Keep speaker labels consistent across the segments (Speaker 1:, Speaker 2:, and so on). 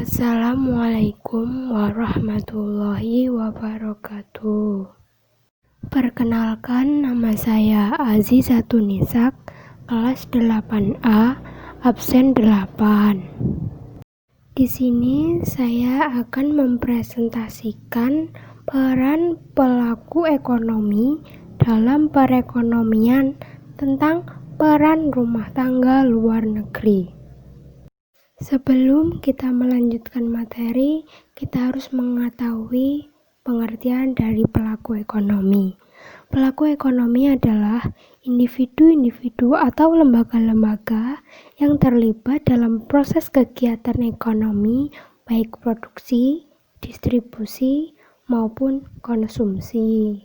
Speaker 1: Assalamualaikum warahmatullahi wabarakatuh. Perkenalkan, nama saya Azizatun Nisak, kelas 8A, absen 8. Di sini saya akan mempresentasikan peran pelaku ekonomi dalam perekonomian tentang peran rumah tangga luar negeri. Sebelum kita melanjutkan materi, kita harus mengetahui pengertian dari pelaku ekonomi. Pelaku ekonomi adalah individu-individu atau lembaga-lembaga yang terlibat dalam proses kegiatan ekonomi, baik produksi, distribusi, maupun konsumsi.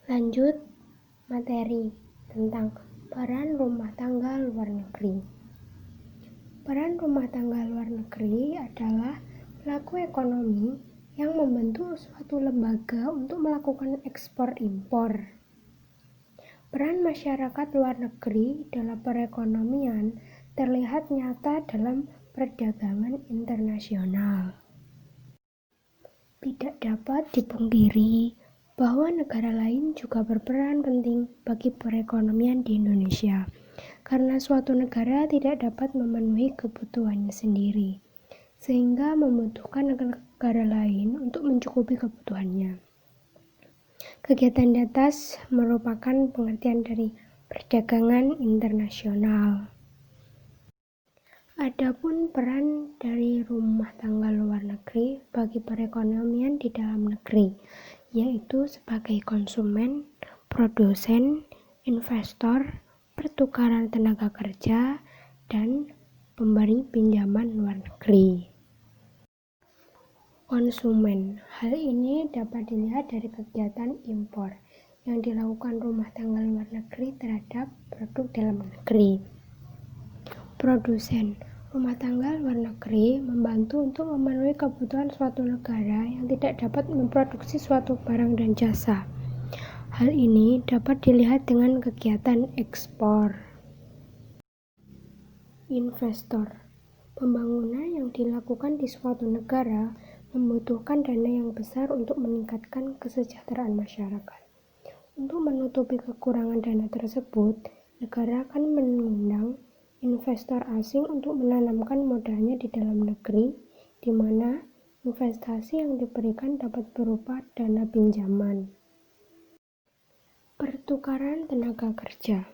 Speaker 1: Lanjut materi tentang peran rumah tangga luar negeri. Peran rumah tangga luar negeri adalah pelaku ekonomi yang membentuk suatu lembaga untuk melakukan ekspor-impor. Peran masyarakat luar negeri dalam perekonomian terlihat nyata dalam perdagangan internasional. Tidak dapat dipungkiri bahwa negara lain juga berperan penting bagi perekonomian di Indonesia, karena suatu negara tidak dapat memenuhi kebutuhannya sendiri, sehingga membutuhkan negara lain untuk mencukupi kebutuhannya. Kegiatan di atas merupakan pengertian dari perdagangan internasional. Adapun peran dari rumah tangga luar negeri bagi perekonomian di dalam negeri, yaitu sebagai konsumen, produsen, investor, pertukaran tenaga kerja, dan pemberi pinjaman luar negeri. Konsumen, hal ini dapat dilihat dari kegiatan impor yang dilakukan rumah tangga luar negeri terhadap produk dalam negeri. Produsen, rumah tangga luar negeri membantu untuk memenuhi kebutuhan suatu negara yang tidak dapat memproduksi suatu barang dan jasa. Hal ini dapat dilihat dengan kegiatan ekspor. Investor, pembangunan yang dilakukan di suatu negara membutuhkan dana yang besar untuk meningkatkan kesejahteraan masyarakat. Untuk menutupi kekurangan dana tersebut, negara akan mengundang investor asing untuk menanamkan modalnya di dalam negeri, di mana investasi yang diberikan dapat berupa dana pinjaman. Pertukaran tenaga kerja.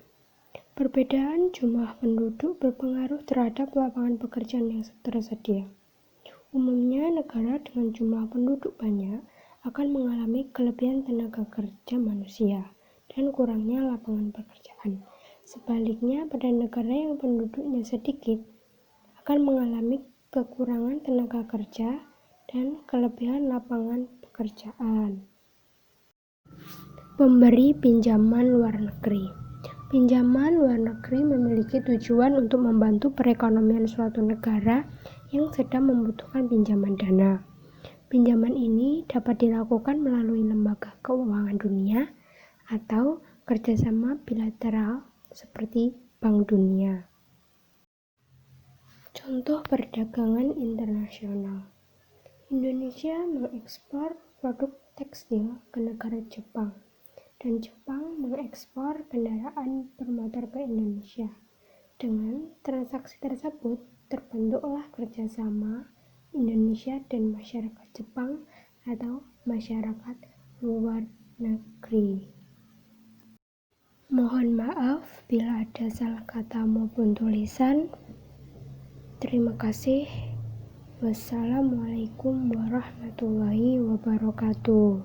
Speaker 1: Perbedaan jumlah penduduk berpengaruh terhadap lapangan pekerjaan yang tersedia. Umumnya, negara dengan jumlah penduduk banyak akan mengalami kelebihan tenaga kerja manusia dan kurangnya lapangan pekerjaan. Sebaliknya, pada negara yang penduduknya sedikit akan mengalami kekurangan tenaga kerja dan kelebihan lapangan pekerjaan. Pemberi pinjaman luar negeri. Pinjaman luar negeri memiliki tujuan untuk membantu perekonomian suatu negara yang sedang membutuhkan pinjaman dana. Pinjaman ini dapat dilakukan melalui lembaga keuangan dunia atau kerjasama bilateral seperti Bank Dunia. Contoh perdagangan internasional. Indonesia mengekspor produk tekstil ke negara Jepang, dan Jepang mengekspor kendaraan bermotor ke Indonesia. Dengan transaksi tersebut, terbentuklah kerjasama Indonesia dan masyarakat Jepang atau masyarakat luar negeri. Mohon maaf bila ada salah kata maupun tulisan. Terima kasih. Wassalamualaikum warahmatullahi wabarakatuh.